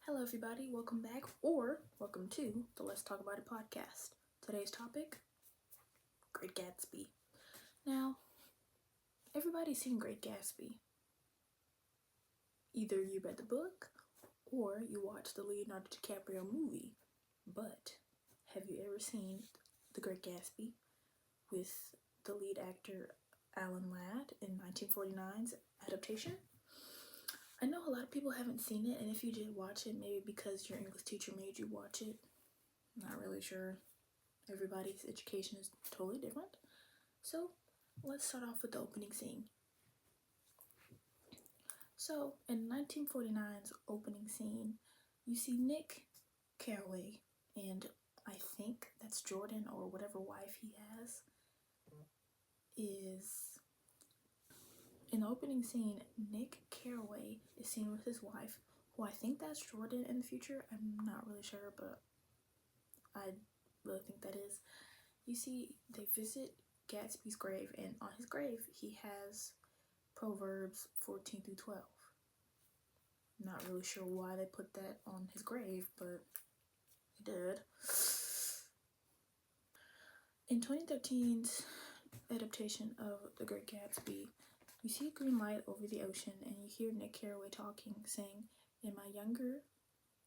Hello, everybody. Welcome back, or welcome to the Let's Talk About It podcast. Today's topic: Great Gatsby. Now, everybody's seen Great Gatsby. Either you read the book or you watched the Leonardo DiCaprio movie. But have you ever seen The Great Gatsby with the lead actor Alan Ladd in 1949's adaptation? I know a lot of people haven't seen it, and if you did watch it, maybe because your English teacher made you watch it. Not really sure. Everybody's education is totally different. So, let's start off with the opening scene. So, in 1949's opening scene, you see Nick Carraway, and I think that's Jordan or whatever wife he has, is... In the opening scene, Nick Carraway is seen with his wife, who I think that's Jordan in the future. I'm not really sure, but I really think that is. You see, they visit Gatsby's grave, and on his grave, he has Proverbs 14 through 12. Not really sure why they put that on his grave, but they did. In 2013's adaptation of The Great Gatsby, you see a green light over the ocean, and you hear Nick Carraway talking, saying, "In my younger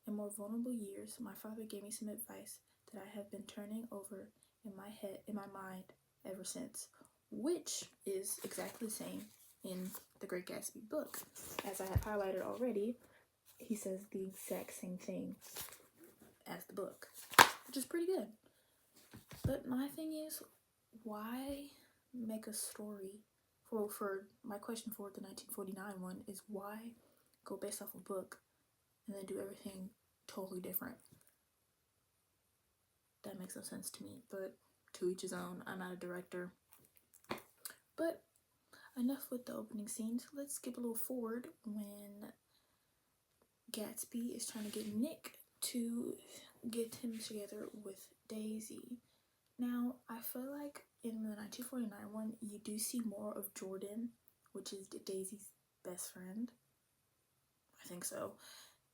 and more vulnerable years, my father gave me some advice that I have been turning over in my mind ever since," which is exactly the same in the Great Gatsby book. As I have highlighted already, he says the exact same thing as the book, which is pretty good. But my thing is, why make a story? For my question for the 1949 one is, why go based off a book and then do everything totally different? That makes no sense to me, but to each his own. I'm not a director. But enough with the opening scenes. Let's skip a little forward when Gatsby is trying to get Nick to get him together with Daisy. Now, I feel like in the 1949 one, you do see more of Jordan, which is Daisy's best friend. I think so.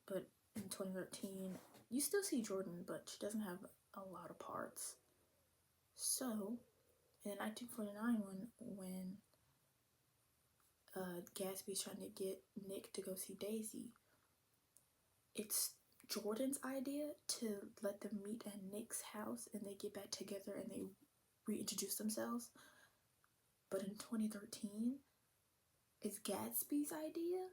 But in 2013, you still see Jordan, but she doesn't have a lot of parts. So, in the 1949 one, when Gatsby's trying to get Nick to go see Daisy, it's Jordan's idea to let them meet at Nick's house and they get back together and they reintroduce themselves. But in 2013, it's Gatsby's idea.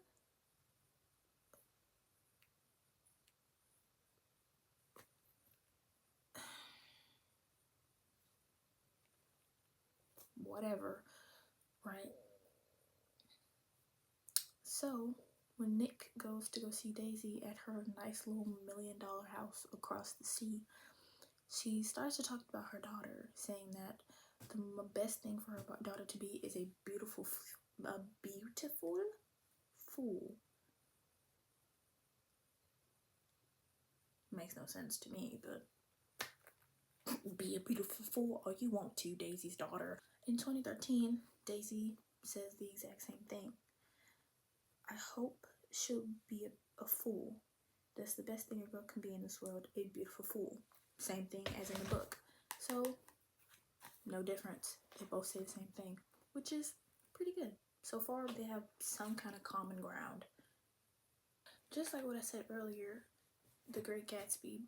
Whatever, right? So, when Nick goes to go see Daisy at her nice little $1 million house across the sea, she starts to talk about her daughter, saying that the best thing for her daughter to be is a beautiful fool. Makes no sense to me, but be a beautiful fool all you want to, Daisy's daughter. In 2013, Daisy says the exact same thing. I hope she'll be a fool. That's the best thing a girl can be in this world, a beautiful fool. Same thing as in the book. So, no difference. They both say the same thing, which is pretty good. So far, they have some kind of common ground. Just like what I said earlier, The Great Gatsby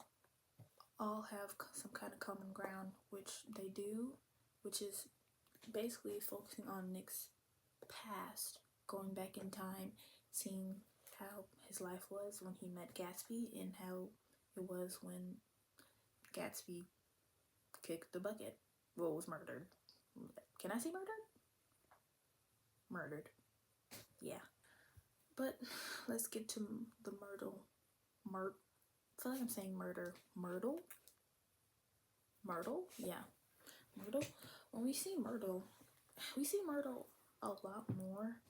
all have some kind of common ground, which they do, which is basically focusing on Nick's past, going back in time, seeing how his life was when he met Gatsby and how it was when Gatsby kicked the bucket. Well, was murdered. Can I say murdered? Murdered. Yeah. But let's get to the Myrtle. I feel like I'm saying murder. Myrtle? Yeah. Myrtle. When we see Myrtle a lot more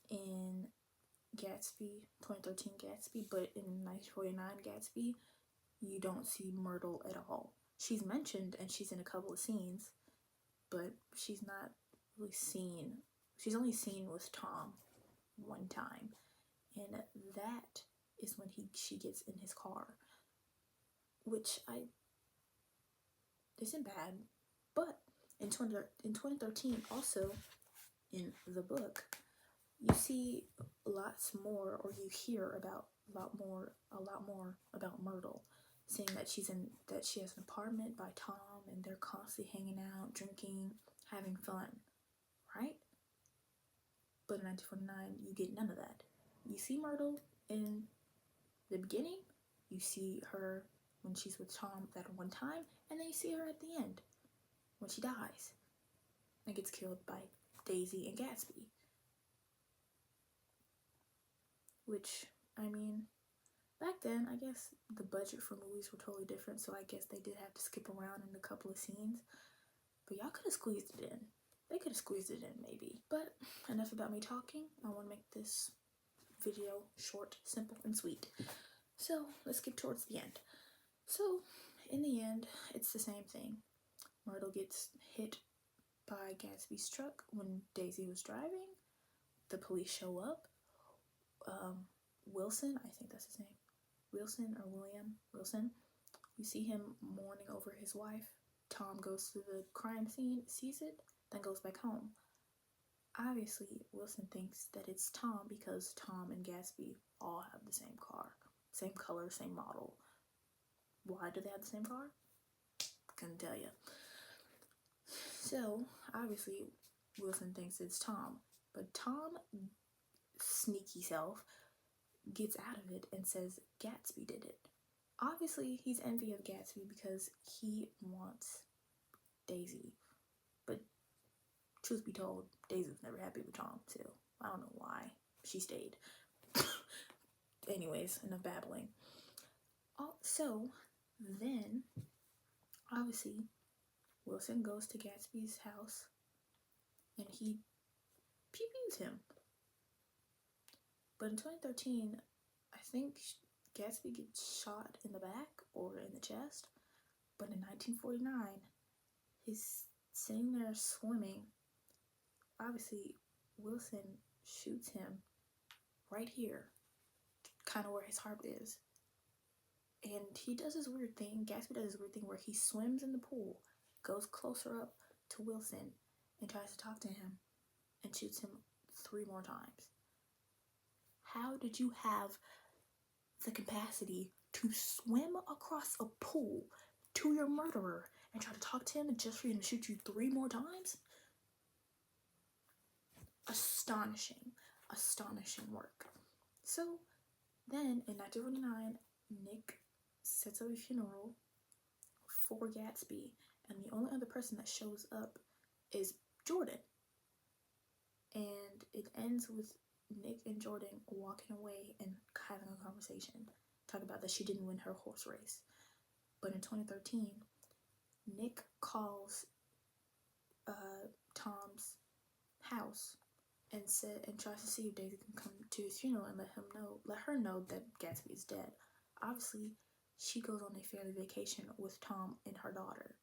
in Gatsby, 2013 Gatsby, but in 1949 Gatsby, you don't see Myrtle at all. She's mentioned and she's in a couple of scenes, but she's not really seen. She's only seen with Tom one time, and that is when she gets in his car, which isn't bad. But in 2013, also in the book, you see lots more, or you hear about a lot more about Myrtle, saying that she has an apartment by Tom, and they're constantly hanging out, drinking, having fun, right? But in 1949, you get none of that. You see Myrtle in the beginning, you see her when she's with Tom that one time, and then you see her at the end when she dies and gets killed by Daisy and Gatsby. Which, I mean, back then, I guess the budget for movies were totally different, so I guess they did have to skip around in a couple of scenes. But y'all could have squeezed it in. They could have squeezed it in, maybe. But enough about me talking. I want to make this video short, simple, and sweet. So let's get towards the end. So in the end, it's the same thing. Myrtle gets hit by Gatsby's truck when Daisy was driving. The police show up. Wilson, I think that's his name. Wilson or William Wilson. You see him mourning over his wife. Tom goes to the crime scene, sees it, then goes back home. Obviously, Wilson thinks that it's Tom because Tom and Gatsby all have the same car. Same color, same model. Why do they have the same car? Couldn't tell you. So, obviously, Wilson thinks it's Tom. But Tom, sneaky self, gets out of it and says Gatsby did it. Obviously, he's envy of Gatsby because he wants Daisy. But truth be told, Daisy was never happy with Tom, too. I don't know why. She stayed. Anyways, enough babbling. So, then, obviously, Wilson goes to Gatsby's house and he pew-pews him. But in 2013, I think Gatsby gets shot in the back or in the chest. But in 1949, he's sitting there swimming. Obviously, Wilson shoots him right here, kind of where his heart is. And he does this weird thing. Gatsby does this weird thing where he swims in the pool, goes closer up to Wilson, and tries to talk to him, and shoots him 3 more times. How did you have the capacity to swim across a pool to your murderer and try to talk to him just for him to shoot you 3 more times? Astonishing work. So then in 1949, Nick sets up a funeral for Gatsby, and the only other person that shows up is Jordan. And it ends with Nick and Jordan walking away and having a conversation, talking about that she didn't win her horse race. But in 2013, Nick calls Tom's house and tries to see if Daisy can come to his funeral and let her know that Gatsby is dead. Obviously, she goes on a family vacation with Tom and her daughter.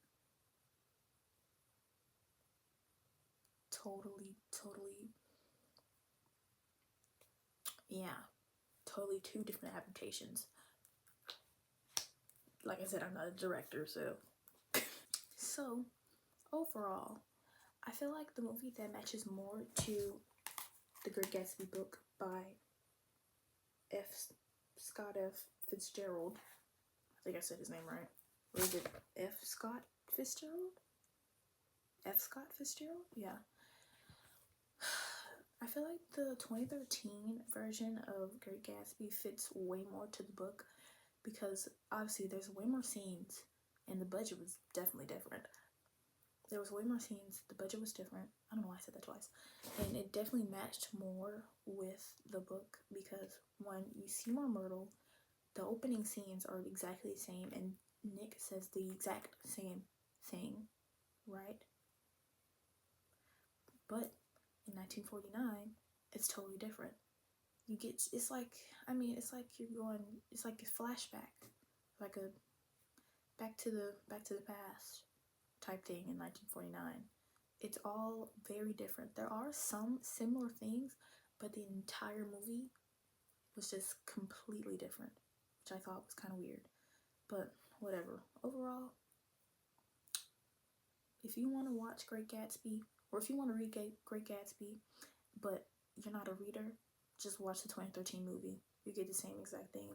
Totally, yeah, totally 2 different adaptations. Like I said, I'm not a director, so. So, overall, I feel like the movie that matches more to The Great Gatsby book by Scott F. Fitzgerald. I think I said his name right. Or is it F. Scott Fitzgerald? F. Scott Fitzgerald? Yeah. I feel like the 2013 version of Great Gatsby fits way more to the book because obviously there's way more scenes and the budget was definitely different. There was way more scenes, the budget was different. I don't know why I said that twice. And it definitely matched more with the book because when you see more Myrtle, the opening scenes are exactly the same and Nick says the exact same thing, right? But in 1949, it's totally different. It's like a flashback, like a back to the past type thing in 1949. It's all very different. There are some similar things, but the entire movie was just completely different, which I thought was kind of weird. But whatever. Overall, if you want to watch Great Gatsby, or if you want to read Great Gatsby, but you're not a reader, just watch the 2013 movie. You get the same exact thing,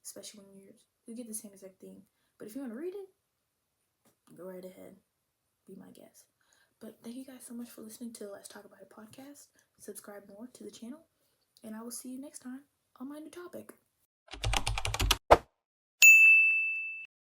especially when you get the same exact thing. But if you want to read it, go right ahead. Be my guest. But thank you guys so much for listening to Let's Talk About It podcast. Subscribe more to the channel, and I will see you next time on my new topic.